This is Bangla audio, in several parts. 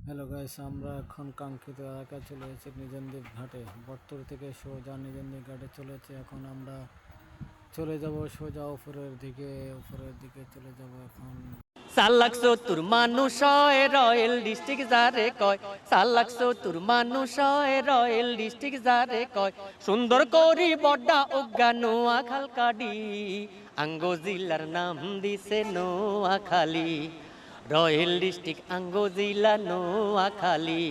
হ্যালো গাইস, আমরা এখন কাঙ্ক্ষিত এলাকায় চলে এসেছি নিজেন্দ্বীপ ঘাটে। বটতল থেকে সোজা নিজেন্দ্বীপ ঘাটে চলেছে। এখন আমরা চলে যাব সোজা উপরের দিকে চলে যাব এখন। 470 মানুষ হয় রয়্যাল ডিস্ট্রিক্ট যারে কয়, 470 মানুষ হয় রয়্যাল ডিস্ট্রিক্ট যারে কয়, সুন্দর করি বড্ডা অজ্ঞা নোয়াখাল কাডি, আঙ্গো জিল্লার নাম দিছে নোয়াখালী। রয়্যাল ডিস্ট্রিক্ট আঙ্গো জিলা নোয়াখালী,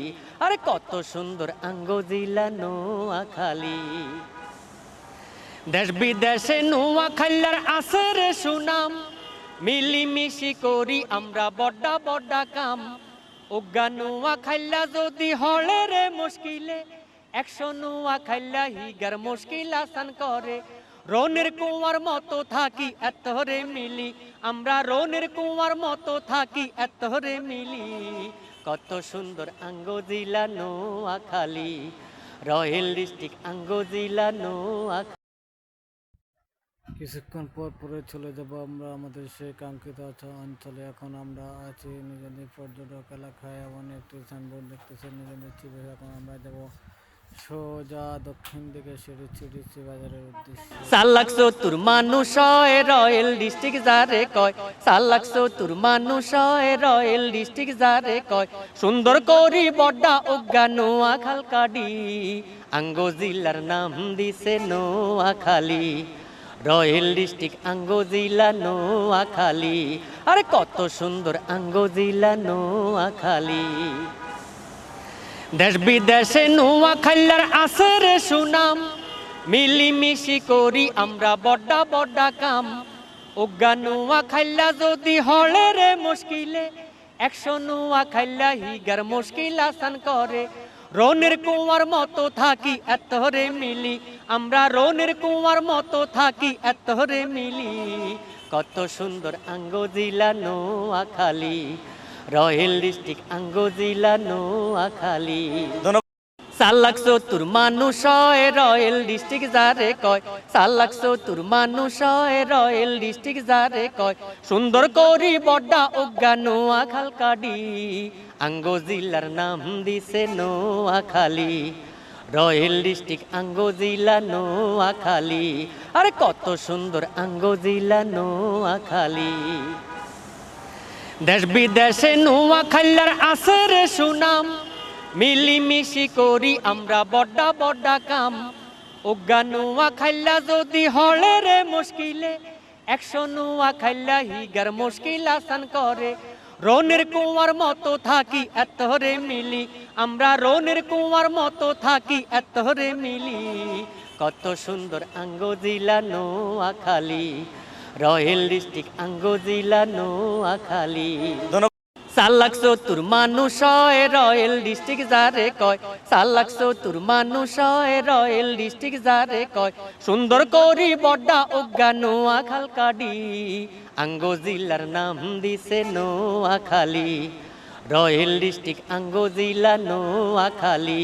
আরে কত সুন্দর আঙ্গো জিলা নোয়াখালী। দেশ বিদেশে নোয়াখালীর আছে রে সুনাম, মিলিমিশি করি আমরা বড্ডা বড্ডা কাম। অজ্ঞা নোয়াখাইলা যদি হলে রে মুশকিলে, 100 নোয়াখাইলা হিগার মুশকিল আসান করে। রনের কুয়ার মতো থাকি এত রে মিলি, আমরা রনের কুয়ার মতো থাকি এত রে মিলি। কত সুন্দর আঙ্গো জিলা নোয়াখালী, রয়্যাল ডিস্ট্রিক্ট আঙ্গো জিলা নোয়াখালী। কিছুক্ষণ পর পরে চলে যাব আমরা আমাদের সেই কাঙ্ক্ষিত অঞ্চলে। এখন আমরা আছি নিজেদের পর্যটক এলাকায়। এমন একটি সাইনবোর্ড দেখতেছি নিজেদের চিপে। এখন আমরা যাব সোজা দক্ষিণ দিকে সিডিসি বাজারের উদ্দেশ্যে। 470 মানুষ হয় রয়্যাল ডিস্ট্রিক্ট যারে কয়, 470 মানুষ হয় রয়্যাল ডিস্ট্রিক্ট যারে কয়, সুন্দর করি বড্ডা অজ্ঞা নোয়াখাল কাডি, আঙ্গো জিল্লার নাম দিছে নোয়াখালী। রয়্যাল ডিস্ট্রিক্ট আঙ্গো জিলা নোয়াখালী, আরে কত সুন্দর আঙ্গো জিলা নোয়াখালী। দেশ বিদেশে নোয়াখালীর আছে রে সুনাম, মিলিমিশি করি আমরা বড্ডা বড্ডা কাম। অজ্ঞা নোয়াখাইলা যদি হলে রে মুশকিলে, 100 নোয়াখাইলা হিগার মুশকিল আসান করে। রনের কুয়ার মতো থাকি এত রে মিলি, আমরা রনের কুয়ার মতো থাকি এত রে মিলি। কত সুন্দর আঙ্গো জিলা নোয়াখালী, রয়্যাল ডিস্ট্রিক্ট আঙ্গো জিলা নোয়াখালী। 470 মানুষ হয় রয়্যাল ডিস্ট্রিক্ট যারে কয়, 470 মানুষ হয় রয়্যাল ডিস্ট্রিক্ট যারে কয়, সুন্দর করি বড্ডা অজ্ঞা নোয়াখাল কাডি, আঙ্গো জিল্লার নাম দিছে নোয়াখালী। রয়্যাল ডিস্ট্রিক্ট আঙ্গো জিলা নোয়াখালী, আরে কত সুন্দর আঙ্গো জিলা নোয়াখালী। দেশ বিদেশে নোয়াখালীর আছে রে সুনাম, মিলিমিশি করি আমরা বড্ডা বড্ডা কাম। অজ্ঞা নোয়াখাইলা যদি হলে রে মুশকিলে, 100 নোয়াখাইলা হিগার মুশকিল আসান করে। রনের কুয়ার মতো থাকি এত রে মিলি, আমরা রনের কুয়ার মতো থাকি এত রে মিলি। কত সুন্দর আঙ্গো জিলা নোয়াখালী, রয়্যাল ডিস্ট্রিক্ট আঙ্গো জিলা নোয়াখালী। 470 মানুষ হয় রয়্যাল ডিস্ট্রিক্ট যারে কয়, 470 মানুষ হয় রয়্যাল ডিস্ট্রিক্ট যারে কয়, সুন্দর করি বড্ডা অজ্ঞা নোয়াখাল কাডি, আঙ্গো জিল্লার নাম দিছে নোয়াখালী। রয়্যাল ডিস্ট্রিক্ট আঙ্গো জিলা নোয়াখালী,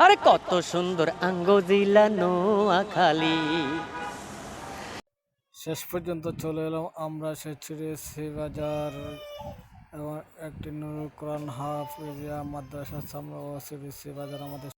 আরে কত সুন্দর আঙ্গো জিলা নোয়াখালী। শেষ পর্যন্ত চলে এলাম আমরা সিডিসি বাজার এবং একটি নুরুল কোরআন হাফিজিয়া মাদ্রাসার সামনে। ও সিডিসি বাজার আমাদের